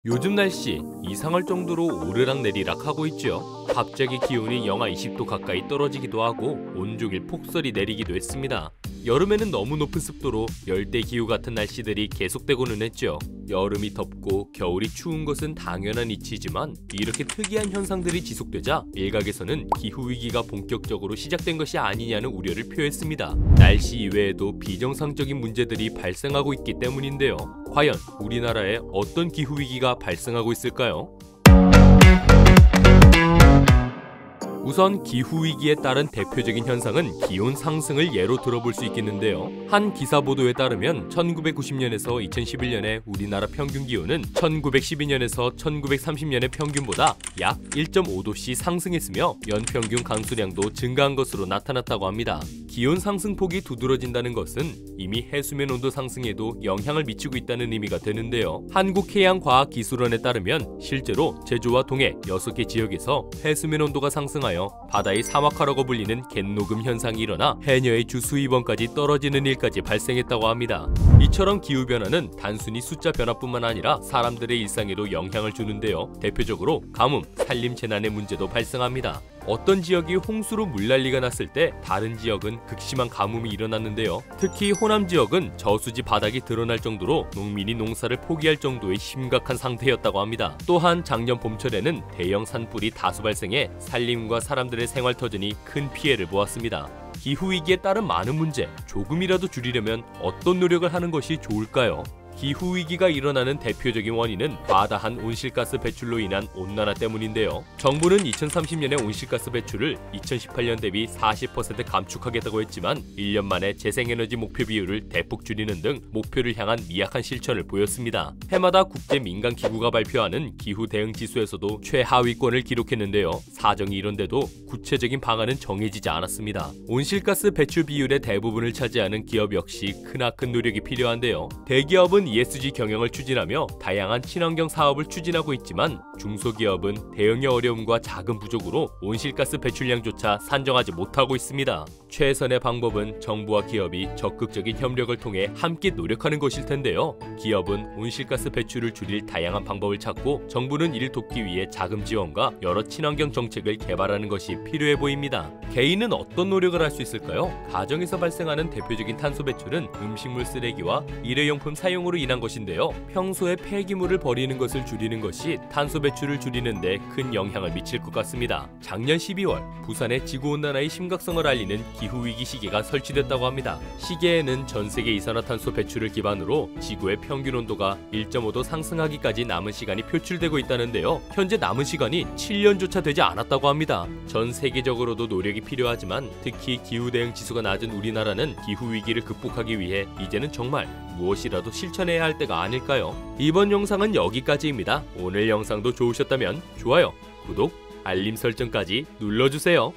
요즘 날씨 이상할 정도로 오르락내리락 하고 있죠. 갑자기 기온이 영하 20도 가까이 떨어지기도 하고 온종일 폭설이 내리기도 했습니다. 여름에는 너무 높은 습도로 열대기후 같은 날씨들이 계속되고는 했죠. 여름이 덥고 겨울이 추운 것은 당연한 이치지만 이렇게 특이한 현상들이 지속되자 일각에서는 기후위기가 본격적으로 시작된 것이 아니냐는 우려를 표했습니다. 날씨 이외에도 비정상적인 문제들이 발생하고 있기 때문인데요. 과연 우리나라에 어떤 기후위기가 발생하고 있을까요? 우선 기후위기에 따른 대표적인 현상은 기온 상승을 예로 들어볼 수 있겠는데요. 한 기사 보도에 따르면 1990년에서 2011년의 우리나라 평균 기온은 1912년에서 1930년의 평균보다 약 1.5도씩 상승했으며 연평균 강수량도 증가한 것으로 나타났다고 합니다. 기온 상승폭이 두드러진다는 것은 이미 해수면 온도 상승에도 영향을 미치고 있다는 의미가 되는데요. 한국해양과학기술원에 따르면 실제로 제주와 동해 6개 지역에서 해수면 온도가 상승하여 바다의 사막화라고 불리는 갯녹음 현상이 일어나 해녀의 주 수입원까지 떨어지는 일까지 발생했다고 합니다. 이처럼 기후변화는 단순히 숫자 변화뿐만 아니라 사람들의 일상에도 영향을 주는데요. 대표적으로 가뭄, 산림재난의 문제도 발생합니다. 어떤 지역이 홍수로 물난리가 났을 때 다른 지역은 극심한 가뭄이 일어났는데요. 특히 호남 지역은 저수지 바닥이 드러날 정도로 농민이 농사를 포기할 정도의 심각한 상태였다고 합니다. 또한 작년 봄철에는 대형 산불이 다수 발생해 산림과 사람들의 생활터전이 큰 피해를 보았습니다. 기후위기에 따른 많은 문제, 조금이라도 줄이려면 어떤 노력을 하는 것이 좋을까요? 기후위기가 일어나는 대표적인 원인은 과다한 온실가스 배출로 인한 온난화 때문인데요. 정부는 2030년의 온실가스 배출을 2018년 대비 40% 감축하겠다고 했지만 1년 만에 재생에너지 목표 비율을 대폭 줄이는 등 목표를 향한 미약한 실천을 보였습니다. 해마다 국제민간기구가 발표하는 기후대응지수에서도 최하위권을 기록했는데요. 사정이 이런데도 구체적인 방안은 정해지지 않았습니다. 온실가스 배출 비율의 대부분을 차지하는 기업 역시 크나큰 노력이 필요한데요. 대기업은 ESG 경영을 추진하며 다양한 친환경 사업을 추진하고 있지만 중소기업은 대응의 어려움과 자금 부족으로 온실가스 배출량조차 산정하지 못하고 있습니다. 최선의 방법은 정부와 기업이 적극적인 협력을 통해 함께 노력하는 것일 텐데요. 기업은 온실가스 배출을 줄일 다양한 방법을 찾고 정부는 이를 돕기 위해 자금 지원과 여러 친환경 정책을 개발하는 것이 필요해 보입니다. 개인은 어떤 노력을 할 수 있을까요? 가정에서 발생하는 대표적인 탄소 배출은 음식물 쓰레기와 일회용품 사용으로 인한 것인데요. 평소에 폐기물을 버리는 것을 줄이는 것이 탄소 배출을 줄이는 데 큰 영향을 미칠 것 같습니다. 작년 12월 부산에 지구온난화의 심각성을 알리는 기후위기 시계가 설치됐다고 합니다. 시계에는 전 세계 이산화탄소 배출을 기반으로 지구의 평균 온도가 1.5도 상승하기까지 남은 시간이 표출되고 있다는데요. 현재 남은 시간이 7년조차 되지 않았다고 합니다. 전 세계적으로도 노력이 필요하지만 특히 기후대응 지수가 낮은 우리나라는 기후위기를 극복하기 위해 이제는 정말 무엇이라도 실천해야 할 때가 아닐까요? 이번 영상은 여기까지입니다. 오늘 영상도 좋으셨다면 좋아요, 구독, 알림 설정까지 눌러주세요.